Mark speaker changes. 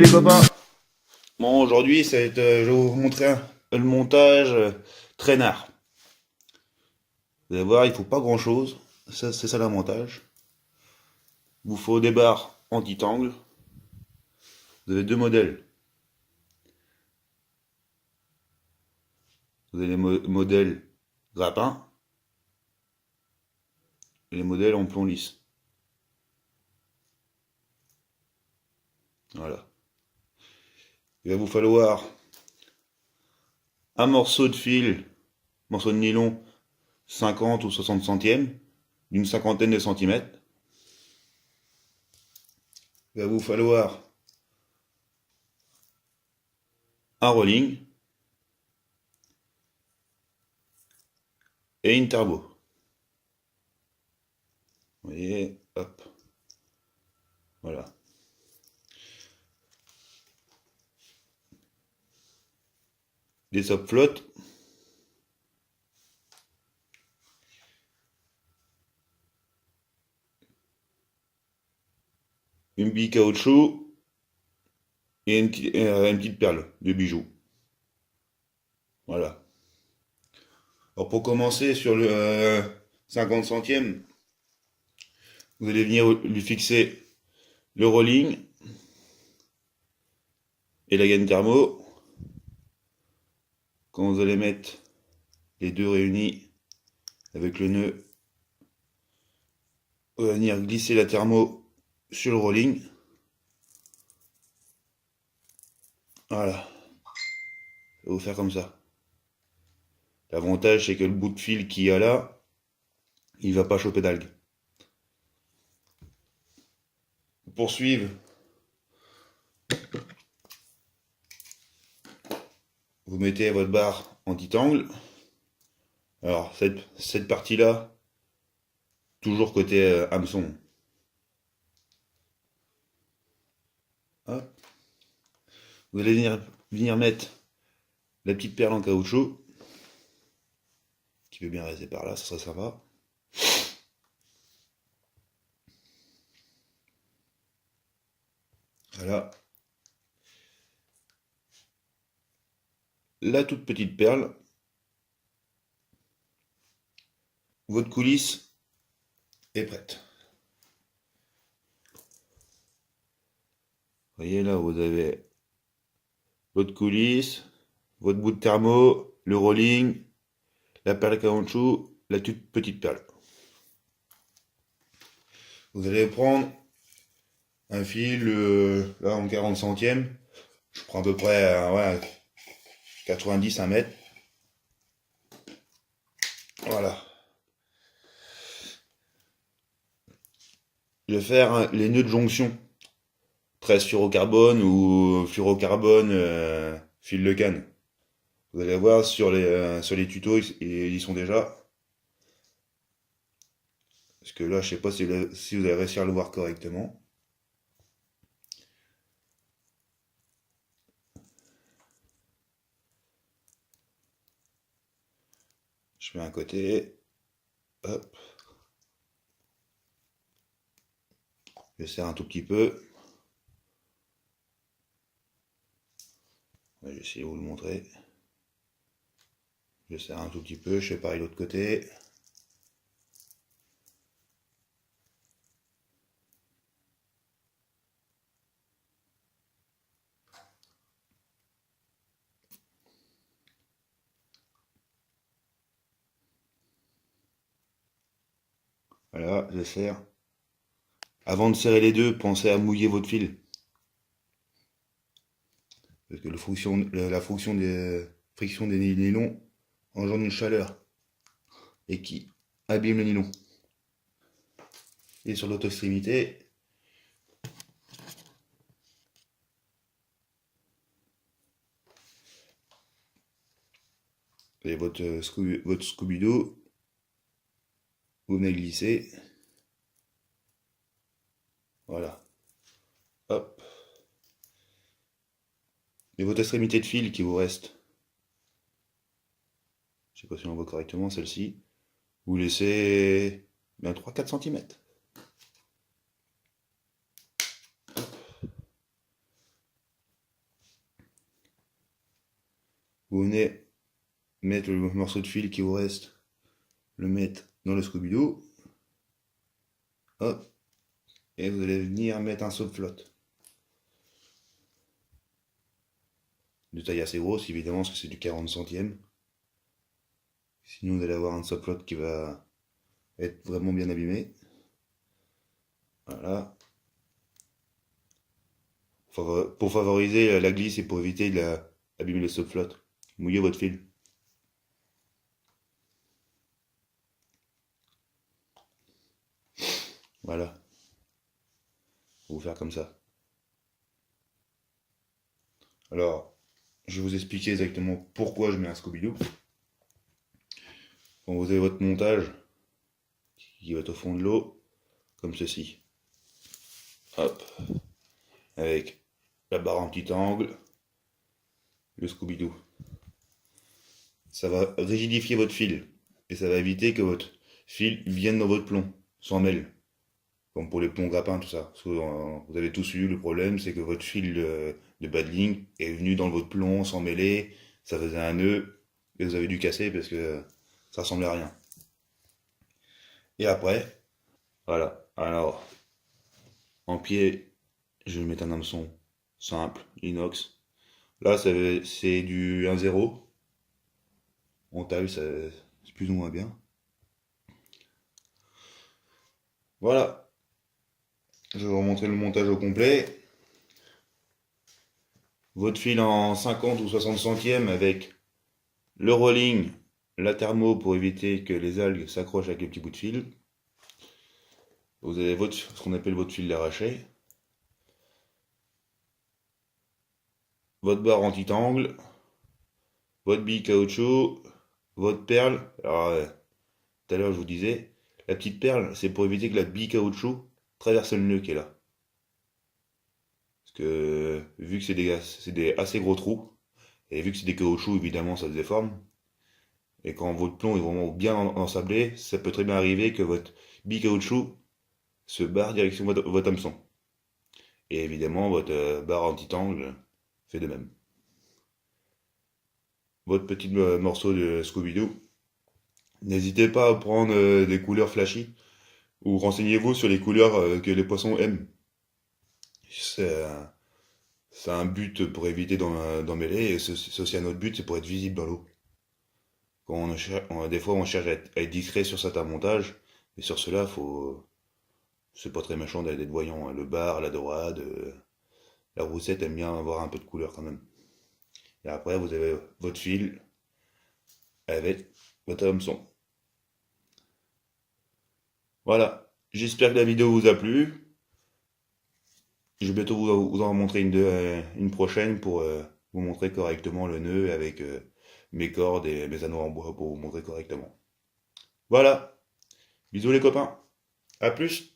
Speaker 1: les copains. Bon, aujourd'hui, je vais vous montrer le montage traînard. Vous allez voir, il faut pas grand-chose. C'est ça l'avantage. Il vous faut des barres anti-tangle. Vous avez deux modèles. Vous avez les modèles grappin et les modèles en plomb lisse. Voilà. Il va vous falloir un morceau de fil, morceau de nylon 50 ou 60 centièmes, d'une cinquantaine de centimètres. Il va vous falloir un rolling et une turbo. Vous voyez, hop, voilà. Des sopes-flottes. Une bille caoutchouc et une petite perle de bijoux. Voilà. Alors pour commencer sur le 50 centièmes, vous allez venir lui fixer le rolling et la gaine thermo. Quand vous allez mettre les deux réunis avec le nœud, vous allez venir glisser la thermo sur le rolling. Voilà. Ça va vous faire comme ça. L'avantage c'est que le bout de fil qu'il y a là, il va pas choper d'algues. Pour poursuivre, vous mettez votre barre anti-tangle. Alors cette partie-là, toujours côté hameçon. Hop. Vous allez venir mettre la petite perle en caoutchouc, qui peut bien rester par là, ça serait sympa. Voilà. La toute petite perle. Votre coulisse est prête. Vous voyez là, vous avez votre coulisse, votre bout de thermo, le rolling, la perle caoutchouc, la toute petite perle. Vous allez prendre un fil là en 40 centièmes. Je prends à peu près ouais, 90 1 mètre. Voilà. Je vais faire les nœuds de jonction. 13 fluorocarbone ou fluorocarbone fil de canne. Vous allez voir sur les tutos, ils y sont déjà. Parce que là, je sais pas si vous allez réussir à le voir correctement. Je mets un côté. Hop. Je serre un tout petit peu. Je vais essayer de vous le montrer. Je serre un tout petit peu. Je fais pareil de l'autre côté. Voilà, je serre. Avant de serrer les deux, pensez à mouiller votre fil. Parce que la friction des nylons engendre une chaleur et qui abîme le nylon. Et sur l'autre extrémité, vous avez votre Scooby-Doo, vous venez glisser. Voilà. Hop. Et votre extrémité de fil qui vous reste, je sais pas si on voit correctement celle-ci, vous laissez bien 3-4 cm. vous venez mettre le morceau de fil qui vous reste, le mettre dans le Scooby-Doo. Hop. Et vous allez venir mettre un saute-flotte. De taille assez grosse, évidemment, parce que c'est du 40 centièmes. Sinon, vous allez avoir un saute-flotte qui va être vraiment bien abîmé. Voilà. Pour favoriser la glisse et pour éviter d'abîmer le saute-flotte, mouillez votre fil. Voilà. Faut vous faire comme ça. Alors, je vais vous expliquer exactement pourquoi je mets un Scooby-Doo. Quand vous avez votre montage qui va être au fond de l'eau, comme ceci. Hop. Avec la barre en petit angle, le Scooby-Doo. Ça va rigidifier votre fil. Et ça va éviter que votre fil vienne dans votre plomb, s'en mêle. Comme pour les plombs grappins, tout ça. Parce que, vous avez tous eu le problème, c'est que votre fil de bas de ligne est venu dans votre plomb, sans mêler, ça faisait un nœud, et vous avez dû casser parce que ça ressemblait à rien. Et après, voilà. Alors, en pied, je vais mettre un hameçon simple, inox. Là, c'est du 1-0. En taille, c'est plus ou moins bien. Voilà. Je vais vous remontrer le montage au complet. Votre fil en 50 ou 60 centièmes avec le rolling, la thermo pour éviter que les algues s'accrochent avec les petits bouts de fil. Vous avez ce qu'on appelle votre fil d'arraché. Votre barre anti-angle. Votre bille caoutchouc. Votre perle. Alors, tout à l'heure je vous disais, la petite perle, c'est pour éviter que la bille caoutchouc traverse le nœud qui est là. Parce que vu que c'est des assez gros trous, et vu que c'est des caoutchoucs, évidemment ça se déforme. Et quand votre plomb est vraiment bien ensablé, ça peut très bien arriver que votre bille caoutchouc se barre direction votre hameçon. Et évidemment, votre barre anti-angle fait de même. Votre petit morceau de Scooby-Doo. N'hésitez pas à prendre des couleurs flashy ou renseignez-vous sur les couleurs que les poissons aiment. C'est un but pour éviter d'en mêler et c'est aussi un autre but, c'est pour être visible dans l'eau. Des fois, on cherche à être discret sur certains montages, mais sur cela, c'est pas très méchant d'être voyant. Le bar, la dorade, la roussette aime bien avoir un peu de couleur quand même. Et après, vous avez votre fil avec votre hameçon. Voilà. J'espère que la vidéo vous a plu. Je vais bientôt vous en montrer une prochaine pour vous montrer correctement le nœud avec mes cordes et mes anneaux en bois pour vous montrer correctement. Voilà. Bisous les copains. À plus.